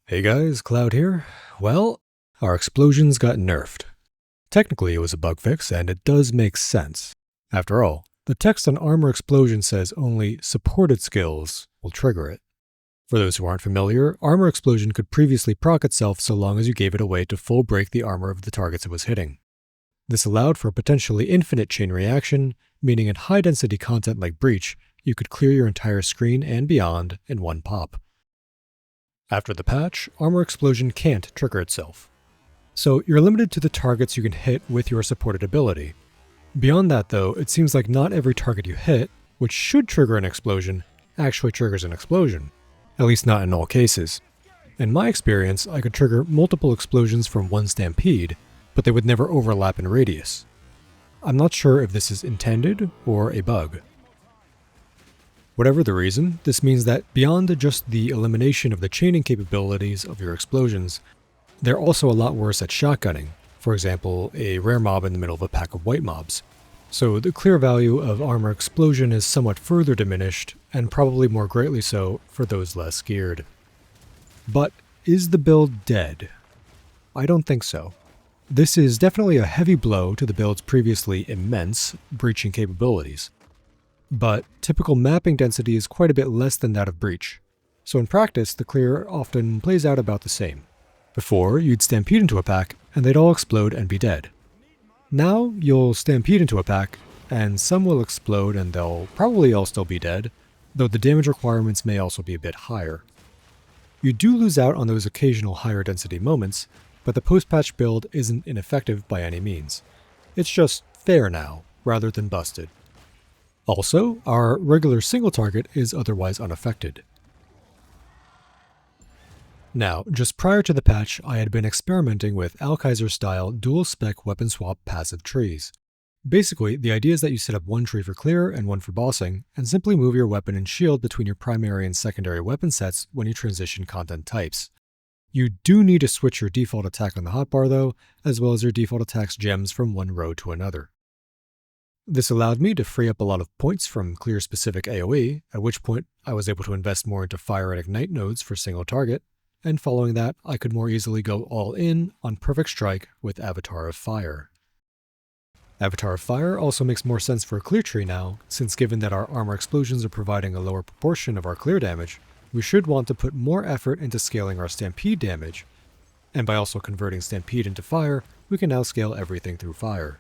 Hey guys, Cloud here. Well, our explosions got nerfed. Technically it was a bug fix, and it does make sense. After all, the text on Armour Explosion says only supported skills will trigger it. For those who aren't familiar, Armour Explosion could previously proc itself so long as you gave it a way to full break the armor of the targets it was hitting. This allowed for a potentially infinite chain reaction, meaning in high-density content like Breach, you could clear your entire screen and beyond in one pop. After the patch, Armour Explosion can't trigger itself. So you're limited to the targets you can hit with your supported ability. Beyond that though, it seems like not every target you hit, which should trigger an explosion, actually triggers an explosion. At least not in all cases. In my experience, I could trigger multiple explosions from one Stampede, but they would never overlap in radius. I'm not sure if this is intended or a bug. Whatever the reason, this means that beyond just the elimination of the chaining capabilities of your explosions, they're also a lot worse at shotgunning, for example, a rare mob in the middle of a pack of white mobs. So the clear value of Armour Explosion is somewhat further diminished, and probably more greatly so for those less geared. But is the build dead? I don't think so. This is definitely a heavy blow to the build's previously immense breaching capabilities. But typical mapping density is quite a bit less than that of Breach, so in practice the clear often plays out about the same. Before, you'd stampede into a pack, and they'd all explode and be dead. Now, you'll stampede into a pack, and some will explode and they'll probably all still be dead, though the damage requirements may also be a bit higher. You do lose out on those occasional higher density moments, but the post-patch build isn't ineffective by any means. It's just fair now, rather than busted. Also, our regular single target is otherwise unaffected. Now, just prior to the patch, I had been experimenting with Alkaiser-style dual-spec weapon swap passive trees. Basically, the idea is that you set up one tree for clear and one for bossing, and simply move your weapon and shield between your primary and secondary weapon sets when you transition content types. You do need to switch your default attack on the hotbar though, as well as your default attack's gems from one row to another. This allowed me to free up a lot of points from clear-specific AOE, at which point I was able to invest more into fire and ignite nodes for single target, and following that I could more easily go all in on Perfect Strike with Avatar of Fire. Avatar of Fire also makes more sense for a clear tree now, since given that our armor explosions are providing a lower proportion of our clear damage, we should want to put more effort into scaling our Stampede damage, and by also converting Stampede into Fire, we can now scale everything through Fire.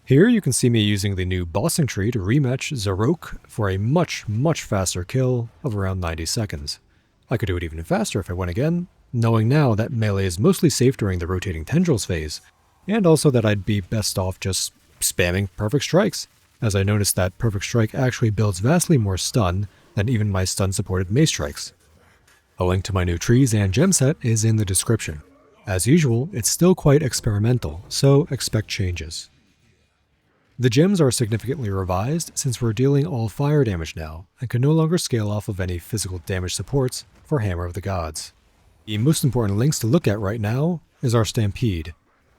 Here you can see me using the new bossing tree to rematch Zarokh for a much faster kill of around 90 seconds. I could do it even faster if I went again, knowing now that melee is mostly safe during the rotating tendrils phase, and also that I'd be best off just spamming Perfect Strikes, as I noticed that Perfect Strike actually builds vastly more stun than even my stun-supported mace strikes. A link to my new trees and gem set is in the description. As usual, it's still quite experimental, so expect changes. The gems are significantly revised since we're dealing all fire damage now, and can no longer scale off of any physical damage supports for Hammer of the Gods. The most important links to look at right now is our Stampede.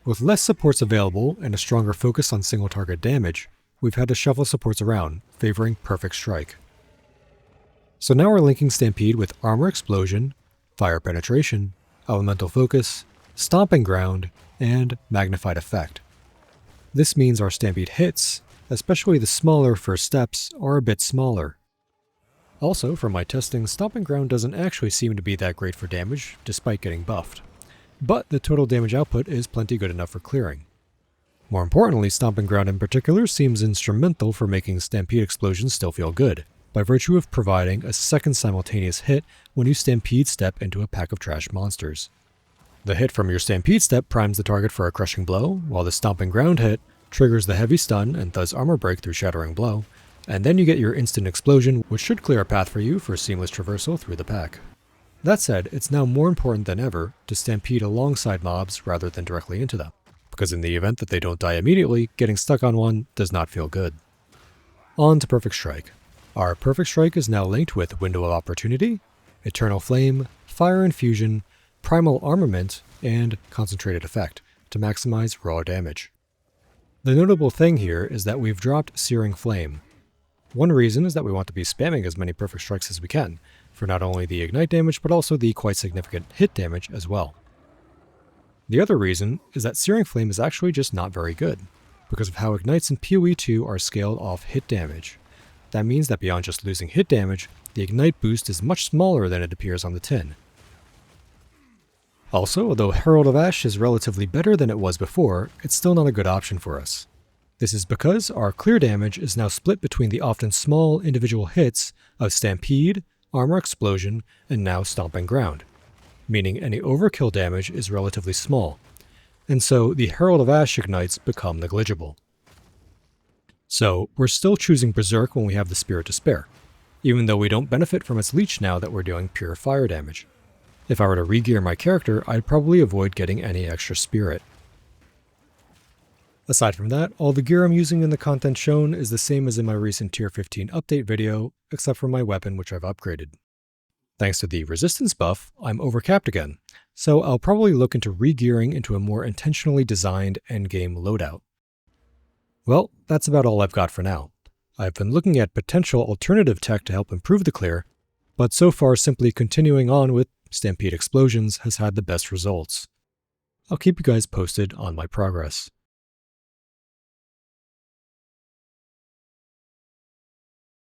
With less supports available and a stronger focus on single target damage, we've had to shuffle supports around, favoring Perfect Strike. So now we're linking Stampede with Armour Explosion, Fire Penetration, Elemental Focus, Stomping Ground, and Magnified Effect. This means our Stampede hits, especially the smaller first steps, are a bit smaller. Also, from my testing, Stomping Ground doesn't actually seem to be that great for damage, despite getting buffed. But the total damage output is plenty good enough for clearing. More importantly, Stomping Ground in particular seems instrumental for making Stampede explosions still feel good, by virtue of providing a second simultaneous hit when you Stampede step into a pack of trash monsters. The hit from your Stampede step primes the target for a crushing blow, while the Stomping Ground hit triggers the heavy stun and thus armor break through Shattering Blow, and then you get your instant explosion, which should clear a path for you for seamless traversal through the pack. That said, it's now more important than ever to Stampede alongside mobs rather than directly into them, because in the event that they don't die immediately, getting stuck on one does not feel good. On to Perfect Strike. Our Perfect Strike is now linked with Window of Opportunity, Eternal Flame, Fire Infusion, Primal Armament, and Concentrated Effect to maximize raw damage. The notable thing here is that we've dropped Searing Flame. One reason is that we want to be spamming as many Perfect Strikes as we can, for not only the ignite damage but also the quite significant hit damage as well. The other reason is that Searing Flame is actually just not very good, because of how ignites in PoE 2 are scaled off hit damage. That means that beyond just losing hit damage, the ignite boost is much smaller than it appears on the tin. Also, although Herald of Ash is relatively better than it was before, it's still not a good option for us. This is because our clear damage is now split between the often small individual hits of Stampede, Armour Explosion, and now Stomping Ground, meaning any overkill damage is relatively small, and so the Herald of Ash ignites become negligible. So we're still choosing Berserk when we have the Spirit to spare, even though we don't benefit from its leech now that we're doing pure fire damage. If I were to re-gear my character, I'd probably avoid getting any extra Spirit. Aside from that, all the gear I'm using in the content shown is the same as in my recent Tier 15 update video, except for my weapon, which I've upgraded. Thanks to the resistance buff, I'm overcapped again, so I'll probably look into re-gearing into a more intentionally designed endgame loadout. Well, that's about all I've got for now. I've been looking at potential alternative tech to help improve the clear, but so far simply continuing on with Stampede Explosions has had the best results. I'll keep you guys posted on my progress.